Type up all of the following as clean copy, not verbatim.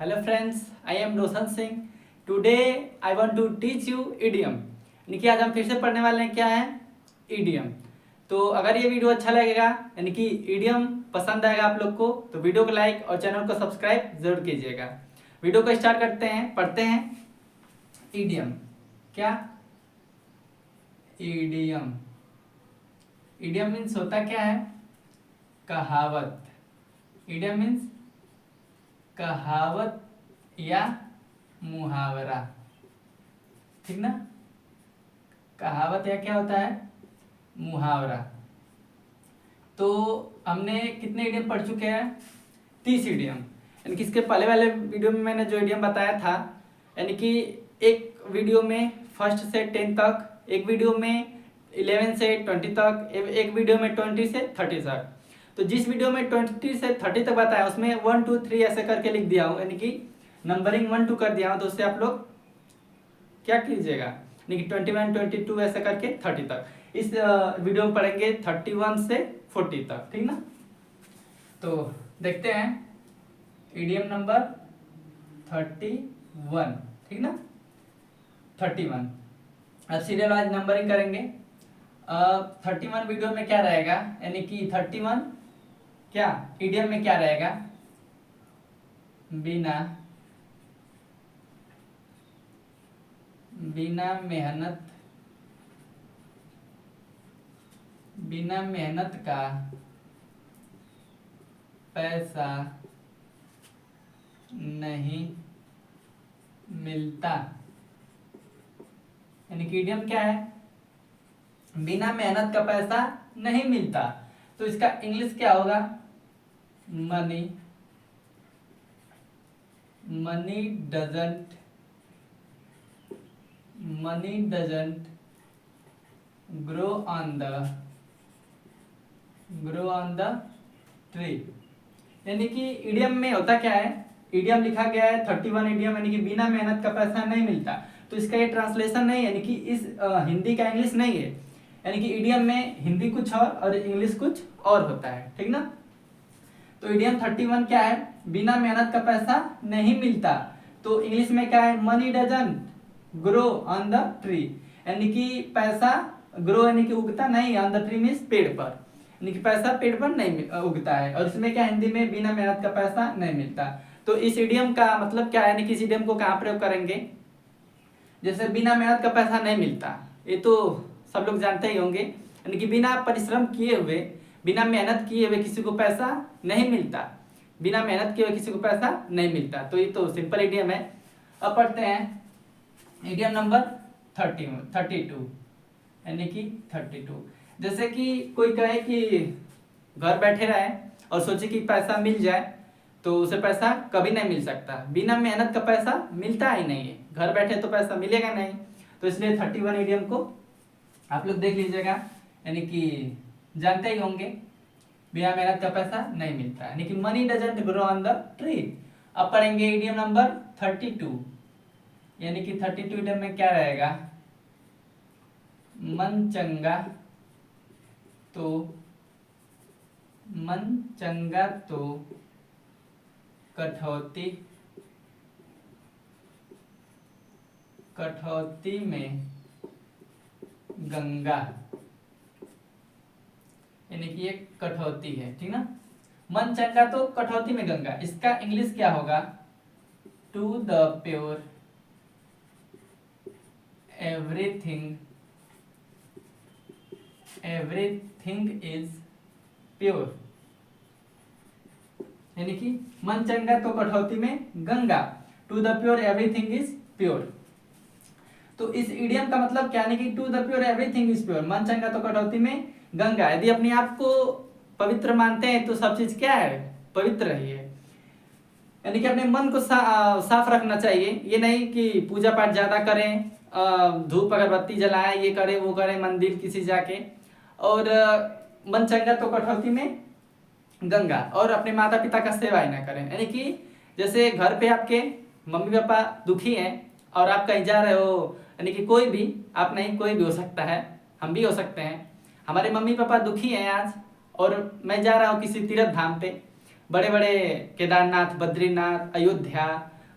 Hello friends, I am Roshan Singh. Today I want to teach you idiom. यानी कि आज हम फिर से पढ़ने वाले हैं क्या है idiom. तो अगर ये वीडियो अच्छा लगेगा यानी कि idiom पसंद आएगा आप लोग को तो वीडियो को लाइक और चैनल को सब्सक्राइब जरूर कीजिएगा. वीडियो को स्टार्ट करते हैं, पढ़ते हैं. idiom क्या? idiom. idiom मीन्स होता क्या है? कहावत. idiom मीन्स कहावत या मुहावरा. ठीक ना? कहावत या क्या होता है? मुहावरा. तो हमने कितने इडियम पढ़ चुके हैं? 30 इडियम. यानी कि इसके पहले वाले वीडियो में मैंने जो इडियम बताया था, यानी कि एक वीडियो में 1 से 10 तक, एक वीडियो में 11 से 20 तक, एक वीडियो में 20 से 30 तक. तो जिस वीडियो में 20 से 30 तक बताया उसमें 1 2 3 ऐसे करके लिख दिया हूँ, यानी कि नंबरिंग 1 2 कर दिया हूँ. तो उससे आप लोग क्या कीजिएगा, यानी कि 21 22 ऐसे करके 30 तक. इस वीडियो में पढ़ेंगे 31 से 40 तक. ठीक ना? तो देखते हैं इडियम नंबर 31. ठीक ना? 31. अब सीरियल वाइज नंबरिंग करेंगे. 31 वीडियो में क्या रहेगा, यानी कि 31 क्या इडियम में क्या रहेगा? बिना मेहनत का पैसा नहीं मिलता. यानी कि इडियम क्या है? बिना मेहनत का पैसा नहीं मिलता. तो इसका इंग्लिश क्या होगा? Money doesn't grow on the tree. यानी कि इडियम में होता क्या है? इडियम लिखा गया है 31 इडियम, यानी कि बिना मेहनत का पैसा नहीं मिलता. तो इसका ये ट्रांसलेशन नहीं है, यानी कि इस हिंदी का इंग्लिश नहीं है. यानी कि इडियम में हिंदी कुछ और इंग्लिश कुछ और होता है. ठीक ना? तो इडियम 31 क्या है? बिना मेहनत का पैसा नहीं मिलता. तो इंग्लिश में क्या है? Money doesn't grow on the tree. यानी कि पैसा ग्रो यानी कि उगता नहीं, ऑन द ट्री मीन्स पेड़ पर, यानी कि पैसा पेड़ पर नहीं उगता है. और इसमें क्या हिंदी में बिना मेहनत का पैसा नहीं मिलता. तो इस इडियम का मतलब क्या है, यानी कि इस इडियम को कहाँ प्रयोग करेंगे? जैसे बिना मेहनत का पैसा नहीं मिलता, ये तो सब लोग जानते ही होंगे. यानी कि बिना परिश्रम किए हुए, बिना मेहनत किए हुए किसी को पैसा नहीं मिलता. बिना मेहनत किए हुए किसी को पैसा नहीं मिलता. तो ये तो सिंपल इडियम है. अब पढ़ते हैं इडियम नंबर 32. यानी कि 32. जैसे कि कोई कहे कि घर बैठे रहे और सोचे कि पैसा मिल जाए, तो उसे पैसा कभी नहीं मिल सकता. बिना मेहनत का पैसा मिलता ही नहीं है. घर बैठे तो पैसा मिलेगा नहीं. तो इसलिए 31 इडियम को आप लोग देख लीजिएगा, यानी कि जानते ही होंगे बिना मेहनत का पैसा नहीं मिलता, यानी कि money doesn't grow on the tree. अब पढ़ेंगे इडियम नंबर 32. यानी कि 32 इडियम में क्या रहेगा? मन चंगा तो कठौती में गंगा. यानी कि एक कठौती है. ठीक ना? मन चंगा तो कठौती में गंगा. इसका इंग्लिश क्या होगा? To the pure everything is pure. यानी कि मन चंगा तो कठौती में Ganga. To the pure everything is pure. तो इस इडियम का मतलब क्या, यानी कि to the pure everything is pure. मन चंगा तो कठौती में गंगा. यदि अपने आप को पवित्र मानते हैं तो सब चीज क्या है? पवित्र ही है. यानी कि अपने मन को साफ रखना चाहिए. ये नहीं कि पूजा पाठ ज्यादा करें, धूप अगरबत्ती जलाएं, ये करें वो करें, मंदिर किसी जाके, और मन चंगा तो कठौती में गंगा, और अपने माता पिता का सेवा ही ना करें. यानी कि जैसे घर पे आपके मम्मी पापा दुखी हैं और आप कहीं जा रहे हो, यानी कि कोई भी, आप नहीं कोई भी हो सकता है, हम भी हो सकते हैं. हमारे मम्मी पापा दुखी हैं आज और मैं जा रहा हूँ किसी तीर्थ धाम पे, बड़े बड़े केदारनाथ, बद्रीनाथ, अयोध्या,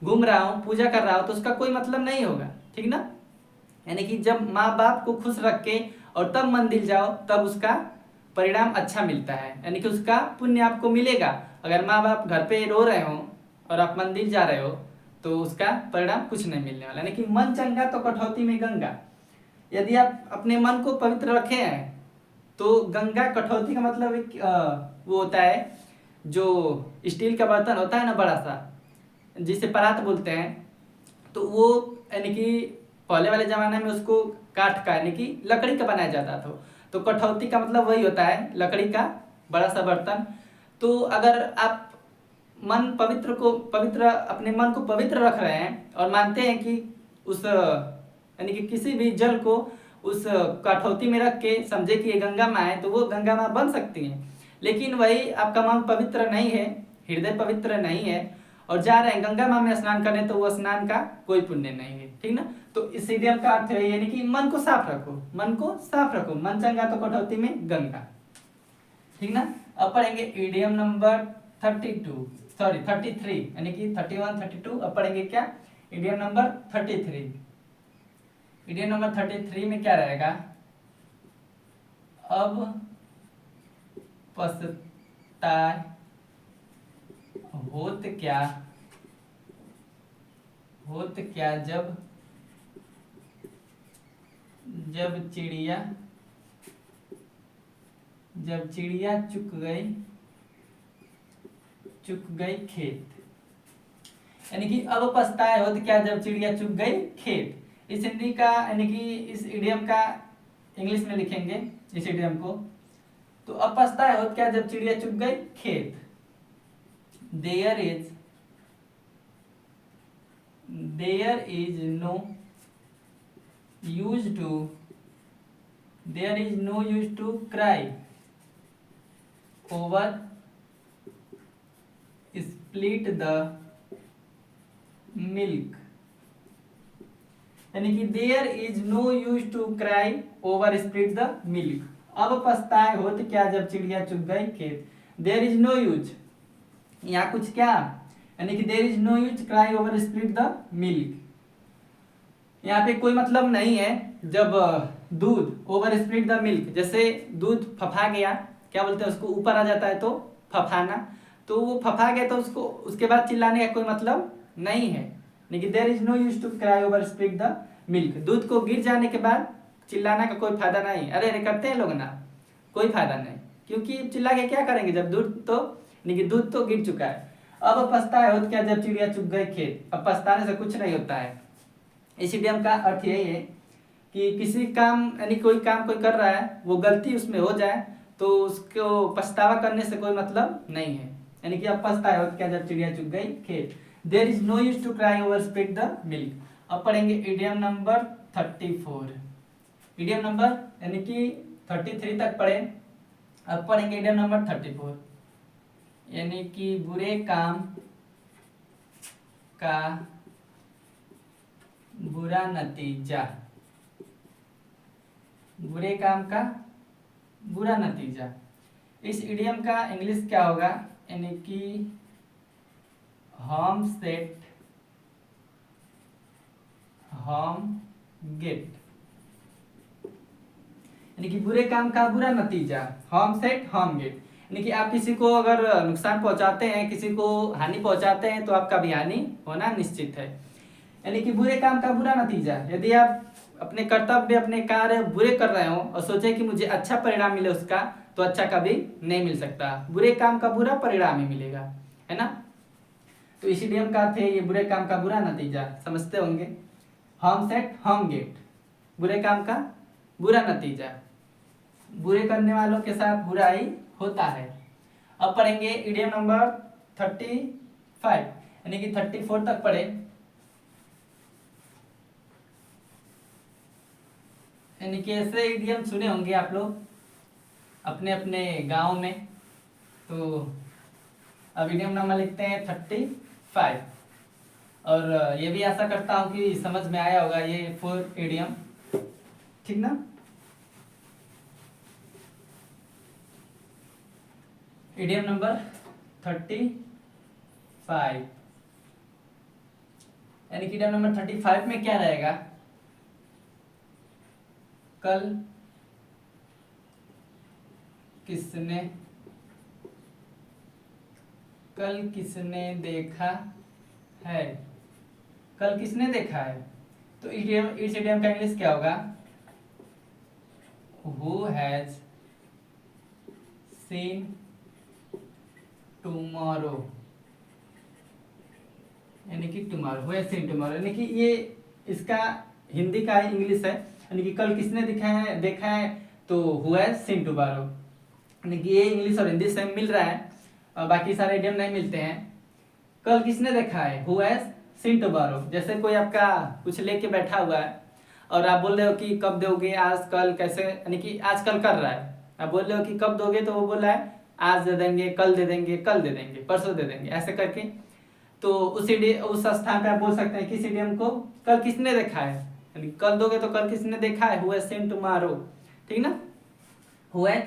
घूम रहा हूँ, पूजा कर रहा हूँ, तो उसका कोई मतलब नहीं होगा, ठीक ना। यानी कि जब माँ बाप को खुश रख के और तब मंदिर जाओ, तब उसका परिणाम अच्छा मिलता है, यानी कि उसका पुण्य आपको मिलेगा। अगर माँ बाप घर पे रो रहे हो और आप मंदिर जा रहे हो तो उसका परिणाम कुछ नहीं मिलने वाला। यानी कि मन चंगा तो कटौती में गंगा। यदि आप अपने मन को पवित्र रखे हैं तो गंगा कटौती का मतलब एक वो होता है, जो स्टील का बर्तन होता है ना बड़ा सा, जिसे परात बोलते हैं, तो वो यानी कि पहले वाले जमाने में उसको काठ का यानी कि लकड़ी का बनाया जाता था। तो कठौती का मतलब वही होता है, लकड़ी का बड़ा सा बर्तन। तो अगर आप अपने मन को पवित्र रख रहे हैं और मानते हैं कि उस यानी कि किसी भी जल को उस कठौती में रख के समझे कि ये गंगा माँ है, तो वो गंगा माँ बन सकती है। लेकिन वही आपका मन पवित्र नहीं है, हृदय पवित्र नहीं है और जा रहे हैं गंगा माँ में स्नान करने, तो वो स्नान का कोई पुण्य नहीं है, ठीक ना। तो इस इडियम का अर्थ है यानी कि मन को साफ रखो, मन को साफ रखो, मन चंगा तो कटौती में गंगा, ठीक ना। अब पढ़ेंगे इडियम नंबर 33 यानी कि 31 32। अब पढ़ेंगे क्या, इडियम नंबर 33। इडियम नंबर 33 में क्या रहेगा, अब पछताए होत क्या जब चिड़िया चुग गई खेत। यानी कि अब पछताए होत क्या जब चिड़िया चुग गई खेत। इस हिंदी का यानी कि इस इडियम का इंग्लिश में लिखेंगे इस इडियम को। तो अब पछताए होत क्या जब चिड़िया चुग गई खेत। There is no use to cry over split the milk. यानी कि there is no use to cry over split the milk. अब पछताए होत क्या जब चिड़िया चुग गई खेत। देयर इज नो यूज, यहाँ कुछ क्या, यानी कि there is no use cry over split the milk. यहाँ पे कोई मतलब नहीं है जब दूध ओवर स्प्लिट द मिल्क, जैसे दूध फफा गया, क्या बोलते हैं उसको, ऊपर आ जाता है तो फफाना, तो वो फफा गया तो उसको उसके बाद चिल्लाने का कोई मतलब नहीं है। लेकिन there is no use to cry over split the milk. दूध को गिर जाने के बाद चिल्लाने का कोई फायदा नहीं। अरे अरे करते हैं लोग ना, कोई फायदा नहीं, क्योंकि चिल्ला के क्या करेंगे जब दूध तो गिर चुका है। अब पछताए होत क्या जब चिड़िया चुग गई खेत। अब पछताने से कुछ नहीं होता है। इस इडियम का अर्थ यही है कि किसी काम यानी कोई काम कोई कर रहा है, वो गलती उसमें हो जाए तो उसको पछतावा करने से कोई मतलब नहीं है। यानी कि अब पछताए होत क्या जब चिड़िया चुग गई खेत। There is no use to cry over spilled the milk. अब पढ़ेंगे इडियम नंबर 34। इडियम नंबर यानी कि 33 तक पढ़े। अब पढ़ेंगे इडियम नंबर 34 यानी कि बुरे काम का बुरा नतीजा। बुरे काम का बुरा नतीजा। इस इडियम का इंग्लिश क्या होगा, यानी कि हम गेट। यानी कि बुरे काम का बुरा नतीजा, हम सेट हम गेट। यानी कि आप किसी को अगर नुकसान पहुंचाते हैं, किसी को हानि पहुंचाते हैं, तो आपका भी हानि होना निश्चित है। यानी कि बुरे काम का बुरा नतीजा, यदि आप अपने कर्तव्य अपने कार्य बुरे कर रहे हो और सोचे कि मुझे अच्छा परिणाम मिले उसका, तो अच्छा कभी नहीं मिल सकता। बुरे काम का बुरा परिणाम ही मिलेगा, है ना। तो इसी नियम का थे ये बुरे काम का बुरा नतीजा, समझते होंगे। हम सेट हम गेट, बुरे काम का बुरा नतीजा, बुरे करने वालों के साथ बुराई होता है। अब पढ़ेंगे इडियम नंबर 35 यानी कि 34 तक पढ़े। यानी कि ऐसे इडियम सुने होंगे आप लोग अपने अपने गांव में। तो अब इडियम नंबर लिखते हैं 35 और ये भी आशा करता हूँ कि समझ में आया होगा ये 4 इडियम, ठीक ना। इडियम नंबर 35 यानी कि इडियम नंबर 35 में क्या रहेगा, कल किसने देखा है, कल किसने देखा है। तो इस इडियम का इंग्लिश क्या होगा, हु हैज सीन टुमारो, यानी कि tomorrow, who has seen tomorrow, यानी कि ये इसका हिंदी का इंग्लिश है, यानी कि कल किसने देखा है तो हु हैज सीन टुमारो, यानी कि ये इंग्लिश और हिंदी सेम मिल रहा है और बाकी सारे इडियम नहीं मिलते हैं। कल किसने देखा है, हु हैज सीन टुमारो। जैसे कोई आपका कुछ लेके बैठा हुआ है और आप बोल रहे हो कि कब दोगे, आज कल कैसे, यानी कि आज कल कर रहा है, आप बोल रहे हो कि कब दोगे तो वो बोल रहा है आज दे देंगे, कल दे देंगे, कल दे देंगे, परसों दे देंगे, ऐसे करके। तो उस स्थान पे आप बोल सकते हैं किस इडियम को, कल किसने देखा है, यानी कल दोगे तो कल किसने देखा है, हु हैज सीन टुमारो, ठीक ना, हु हैज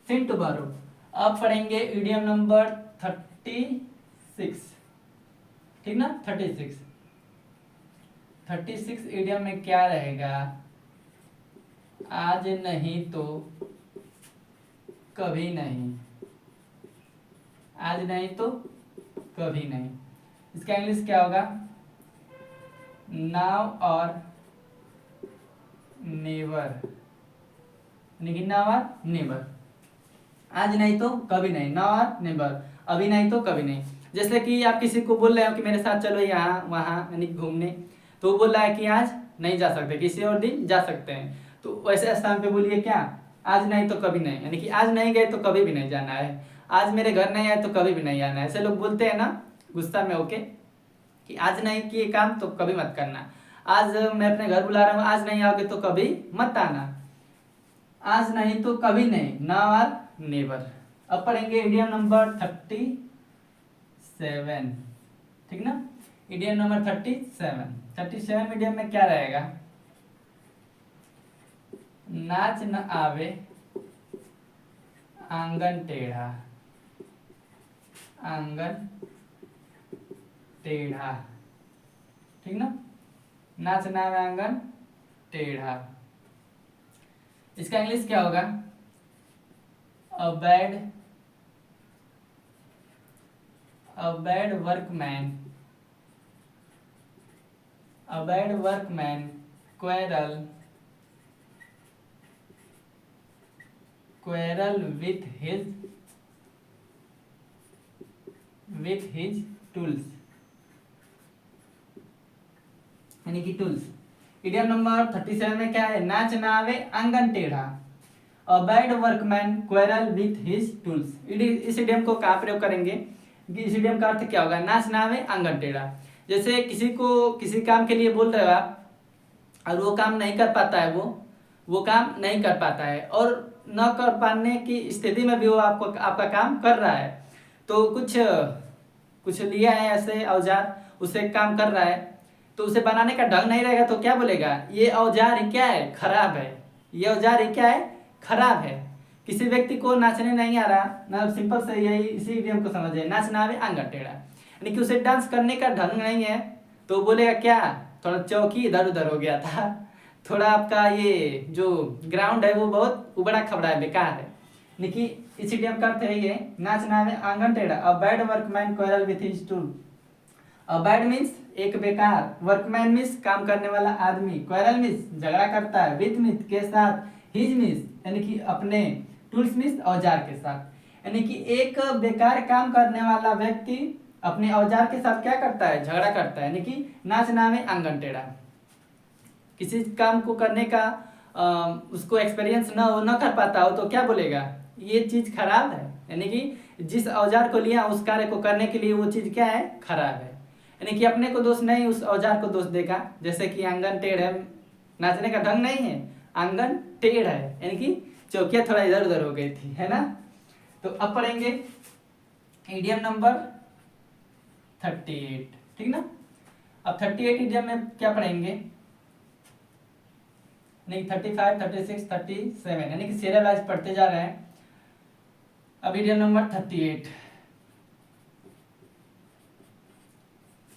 सीन टुमारो। अब पढ़ेंगे इडियम नंबर 36, ठीक ना, 36 इडियम में क्या रहेगा, आज नहीं तो कभी नहीं, आज नहीं तो कभी नहीं। इसका इंग्लिश क्या होगा, नाउ और नेवर, यानी कि नाउ और नेवर, आज नहीं तो कभी नहीं, नाउ और नेवर, अभी नहीं तो कभी नहीं। जैसे कि आप किसी को बोल रहे हो कि मेरे साथ चलो यहाँ वहाँ, यानी घूमने, तो वो बोल रहा है कि आज नहीं जा सकते, किसी और दिन जा सकते हैं। तो वैसे स्थान पे बोलिए क्या, आज नहीं तो कभी नहीं, यानी कि आज नहीं गए तो कभी भी नहीं जाना है, आज मेरे घर नहीं आए तो कभी भी नहीं आना है। ऐसे लोग बोलते हैं ना गुस्सा में होके कि आज नहीं किए काम तो कभी मत करना, आज मैं अपने घर बुला रहा हूँ, आज नहीं आओगे तो कभी मत आना, आज नहीं तो कभी नहीं, नाउ और नेवर। अब पढ़ेंगे इडियम नंबर 37, ठीक ना, इडियम नंबर 37 इडियम में क्या रहेगा, नाच न आवे आंगन टेढ़ा, आंगन टेढ़ा, ठीक ना, नाच न आवे आंगन टेढ़ा। इसका इंग्लिश क्या होगा, a bad workman quarrel with his tools, यानी कि टूल्स। इडियम नंबर 37 में क्या है, नाच ना आवे आंगन टेढ़ा, a bad workman quarrel with his tools. इस इडियम को कहाँ प्रयोग करेंगे, इस इडियम का अर्थ क्या होगा, नाच ना आवे आंगन टेढ़ा। जैसे किसी को किसी काम के लिए बोल रहे हो आप और वो काम नहीं कर पाता है, वो काम नहीं कर पाता है और न कर पाने की स्थिति में भी वो आपका काम कर रहा है, तो कुछ लिया है ऐसे औजार, उससे काम कर रहा है, तो उसे बनाने का ढंग नहीं रहेगा तो क्या बोलेगा, ये औजार ही क्या है, खराब है, ये औजार ही क्या है, खराब है। किसी व्यक्ति को नाचने नहीं आ रहा ना, सिंपल से यही इसी इडियम को समझिए, नाचना आवे आंगन टेढ़ा, यानी कि उसे डांस करने का ढंग नहीं है, तो बोलेगा क्या, थोड़ा चौकी इधर उधर हो गया था, थोड़ा आपका ये जो ग्राउंड है वो बहुत उबड़ा खबड़ा है, बेकार है। यानी कि इस इडियम का अर्थ है ये, नाचना आवे आंगन टेढ़ा, a bad workman quarrel with his tool. Bad means एक बेकार, वर्कमैन मीन्स काम करने वाला आदमी, क्वेरल मीन्स झगड़ा करता है, विथ मीन्स के साथ, हिज मीन्स यानी कि अपने, टूल्स मीन्स औजार के साथ। यानी कि एक बेकार काम करने वाला व्यक्ति अपने औजार के साथ क्या करता है, झगड़ा करता है, यानी कि नाच नाम है आंगन टेढ़ा। किसी काम को करने का उसको एक्सपीरियंस न कर पाता हो तो क्या बोलेगा, ये चीज खराब है, यानी कि जिस औजार को लिया उस कार्य को करने के लिए वो चीज क्या है, खराब है। यानी कि अपने को दोष नहीं, उस औजार को दोष देगा। जैसे कि आंगन टेढ़ है, नाचने का ढंग नहीं है, आंगन टेढ़ है, यानी कि चौकिया थोड़ा इधर उधर हो गई थी, है ना। तो अब पढ़ेंगे इडियम नंबर 38, ठीक ना। अब 38 इडियम में क्या पढ़ेंगे, नहीं 35, 36, 37, यानी कि सीरियल वाइज पढ़ते जा रहे हैं। अब इडियम नंबर 38,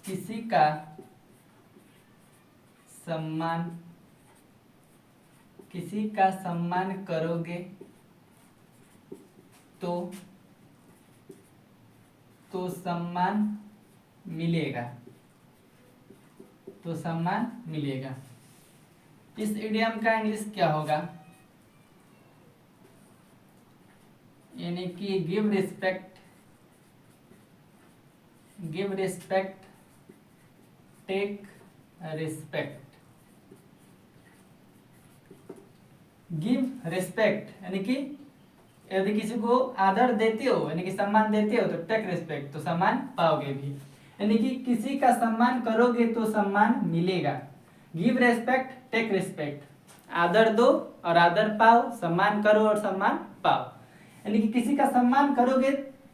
किसी का सम्मान, किसी का सम्मान करोगे तो सम्मान मिलेगा, तो सम्मान मिलेगा। इस इडियम का इंग्लिश क्या होगा? यानी कि give respect, give respect, take respect. Give respect यानी कि यदि किसी को आदर देते हो यानी कि सम्मान देते हो तो टेक रिस्पेक्ट, तो सम्मान पाओगे भी। यानी कि किसी का सम्मान करोगे तो सम्मान मिलेगा। गिव रिस्पेक्ट, टेक रिस्पेक्ट, आदर दो और आदर पाओ, सम्मान करो और सम्मान पाओ। यानी कि किसी का सम्मान करोगे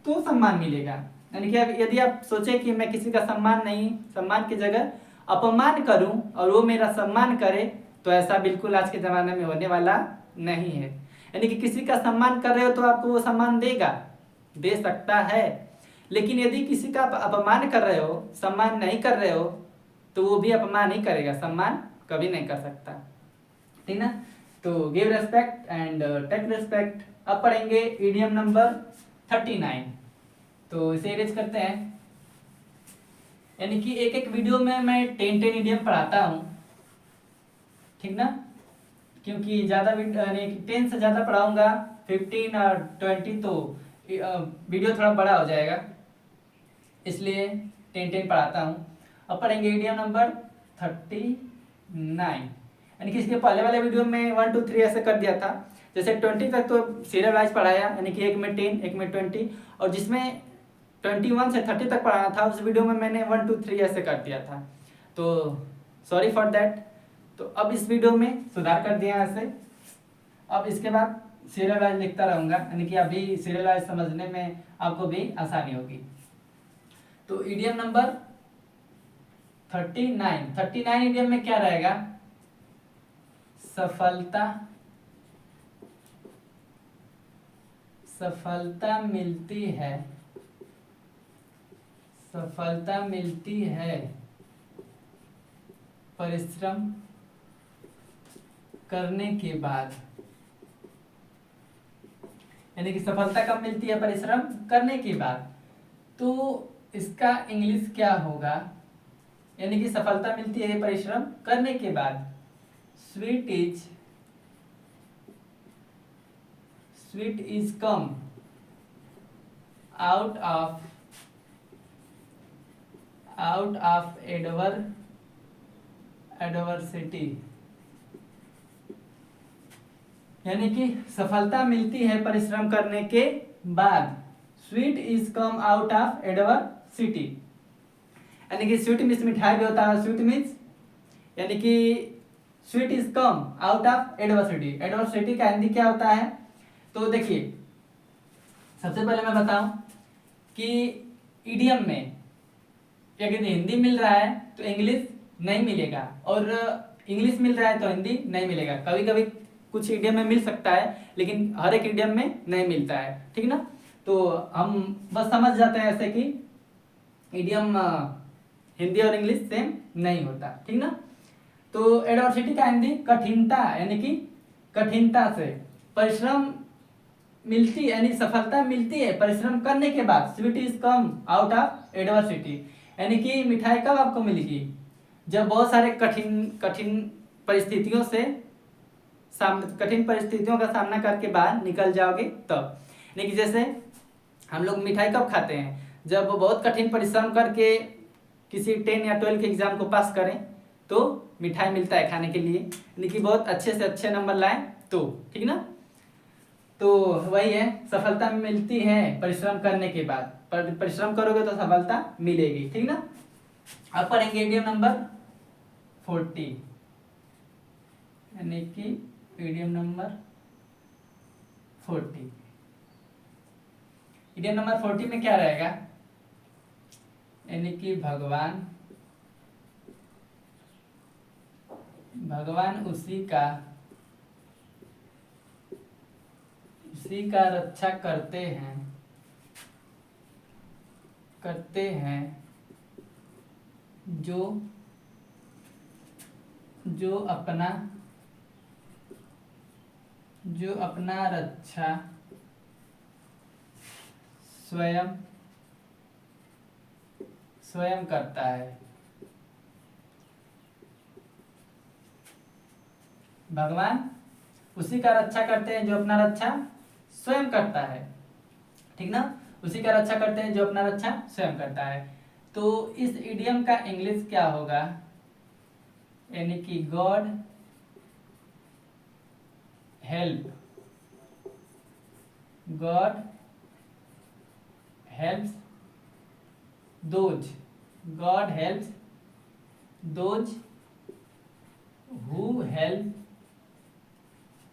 तो सम्मान मिलेगा। यानी कि यदि आप सोचे कि मैं किसी का सम्मान नहीं, सम्मान की जगह अपमान करूं और वो मेरा सम्मान करे, तो ऐसा बिल्कुल आज के ज़माने में होने वाला नहीं है। यानी कि किसी का सम्मान कर रहे हो तो आपको वो सम्मान देगा, दे सकता है। लेकिन यदि किसी का अपमान कर रहे हो, सम्मान नहीं कर रहे हो, तो वो भी अपमान ही करेगा, सम्मान कभी नहीं कर सकता। ठीक ना? तो give respect and take respect. अब पढ़ेंगे इडियम नंबर 39। तो इसे इरेज करते हैं। यानी कि एक एक वीडियो में मैं 10 इडियम पढ़ाता हूँ, ठीक ना? क्योंकि ज़्यादा यानी 10 से ज़्यादा पढ़ाऊंगा, 15 और 20 तो वीडियो थोड़ा बड़ा हो जाएगा, इसलिए 10 पढ़ाता हूँ। अब पढ़ेंगे इडियम नंबर 39। यानी कि इसके पहले वाले वीडियो में 1 2 3 ऐसे कर दिया था। जैसे 20 तक तो सीरियल वाइज पढ़ाया, यानी कि एक में 10, एक में 20, और जिसमें 21 से 30 तक पढ़ाना था उस वीडियो में मैंने 1 2 3 ऐसे कर दिया था, तो सॉरी फॉर दैट। तो अब इस वीडियो में सुधार कर दिया ऐसे। अब इसके बाद सीरियल वाइज लिखता रहूँगा, यानी कि अभी सीरियल वाइज समझने में आपको भी आसानी होगी। तो इडियम नंबर 39 इडियम में क्या रहेगा? सफलता, सफलता मिलती है, सफलता मिलती है परिश्रम करने के बाद। यानी कि सफलता कब मिलती है? परिश्रम करने के बाद। तो इसका इंग्लिश क्या होगा? यानी कि सफलता मिलती है परिश्रम करने के बाद। Sweet is come out of adversity. यानी कि सफलता मिलती है परिश्रम करने के बाद। Sweet is come out of adversity, यानी कि स्वीट मीन्स मिठाई भी होता है। स्वीट मीन्स यानी कि sweet is come out of adversity. Adversity का हिंदी क्या होता है? तो देखिए, सबसे पहले मैं बताऊं कि इडियम में यदि हिंदी मिल रहा है तो इंग्लिश नहीं मिलेगा, और इंग्लिश मिल रहा है तो हिंदी नहीं मिलेगा। कभी कभी कुछ इडियम में मिल सकता है, लेकिन हर एक इडियम में नहीं मिलता है, ठीक ना? तो हम बस समझ जाते हैं ऐसे कि इडियम हिंदी और इंग्लिश सेम नहीं होता, ठीक ना? तो एडवर्सिटी का हिंदी कठिनता, यानी कि कठिनता से। परिश्रम मिलती यानी सफलता मिलती है परिश्रम करने के बाद। Sweet is come out of adversity, यानी कि मिठाई कब आपको मिलेगी? जब बहुत सारे कठिन परिस्थितियों से कठिन परिस्थितियों का सामना करके बाहर निकल जाओगे तब। यानी कि जैसे हम लोग मिठाई कब खाते हैं? जब बहुत कठिन परिश्रम करके किसी 10 या 12 के एग्जाम को पास करें तो मिठाई मिलता है खाने के लिए, यानी कि बहुत अच्छे से अच्छे नंबर लाएं तो, ठीक ना? तो वही है, सफलता मिलती है परिश्रम करने के बाद। परिश्रम करोगे तो सफलता मिलेगी, ठीक ना? अब पढ़ेंगे इडियम नंबर 40, यानी कि इडियम नंबर 40। इडियम नंबर 40 में क्या रहेगा? यानी कि भगवान उसी का रक्षा करते हैं जो जो अपना रक्षा स्वयं करता है। भगवान उसी का रक्षा करते हैं जो अपना रक्षा स्वयं करता है, ठीक ना। उसी का रक्षा करते हैं जो अपना रक्षा स्वयं करता है। तो इस इडियम का इंग्लिश क्या होगा, यानी कि God helps those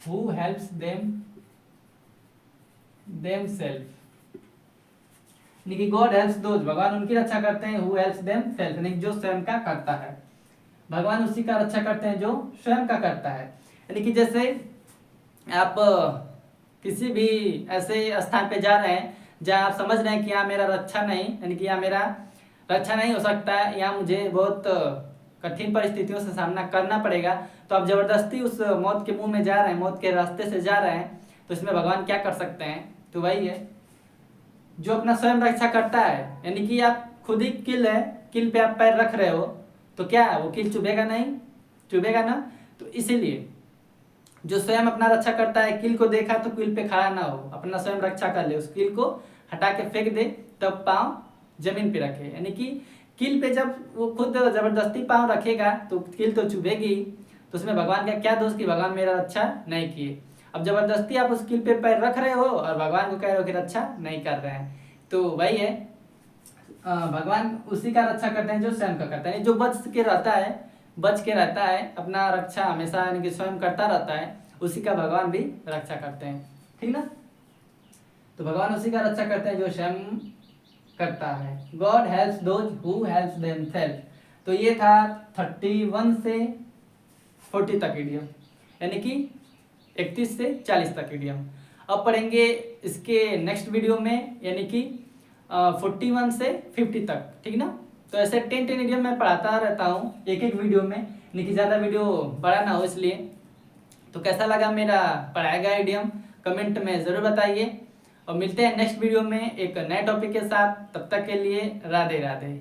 who helps themself, यानी कि गॉड हेल्प्स दोज, भगवान उनकी रक्षा करते हैं, हु हेल्प्स देमसेल्फ, यानी जो स्वयं का करता है। भगवान उसी का रक्षा करते हैं जो स्वयं का करता है। यानी कि जैसे आप किसी भी ऐसे स्थान पे जा रहे हैं जहाँ आप समझ रहे हैं कि यहाँ मेरा रक्षा नहीं, यानी कि यहाँ मेरा रक्षा नहीं हो सकता है, यहाँ मुझे बहुत कठिन परिस्थितियों से सामना करना पड़ेगा, तो आप जबरदस्ती उस मौत के मुंह में जा रहे हैं, मौत के रास्ते से जा रहे हैं, तो इसमें भगवान क्या कर सकते हैं, तो वही है जो अपना स्वयं रक्षा करता है। यानी कि आप खुद ही किल है, किल पे आप पैर रख रहे हो, तो क्या है वो किल चुभेगा नहीं, चुभेगा ना। तो इसीलिए जो स्वयं अपना रक्षा करता है, किल को देखा तो किल पे खड़ा ना हो, अपना स्वयं रक्षा कर ले, उस किल को हटा के फेंक दे, तब पाँव जमीन पे रखे। यानी कि किल पे जब वो खुद जबरदस्ती पाँव रखेगा तो किल तो चुभेगी, तो उसमें भगवान का क्या दोष कि भगवान मेरा रक्षा नहीं किए। अब जबरदस्ती आप उस किल पे पैर रख रहे हो और भगवान को कह रहे हो कि रक्षा नहीं कर रहे हैं, तो वही है भगवान उसी का रक्षा करते हैं जो स्वयं का करता है। जो बच के रहता है अपना रक्षा हमेशा, यानी कि स्वयं करता रहता है, उसी का भगवान भी रक्षा करते हैं, ठीक ना। तो भगवान उसी का रक्षा करते हैं जो स्वयं करता है। God helps those who helps themself. तो ये था 31 से 40 तक इडियम, यानी कि 31 से 40 तक इडियम। अब पढ़ेंगे इसके नेक्स्ट वीडियो में, यानी कि 41 से 50 तक, ठीक ना। तो ऐसे 10 इडियम मैं पढ़ाता रहता हूँ एक एक वीडियो में, यानी कि ज़्यादा वीडियो बड़ा ना हो इसलिए। तो कैसा लगा मेरा पढ़ाया गया इडियम कमेंट में ज़रूर बताइए, और मिलते हैं नेक्स्ट वीडियो में एक नए टॉपिक के साथ। तब तक के लिए राधे राधे।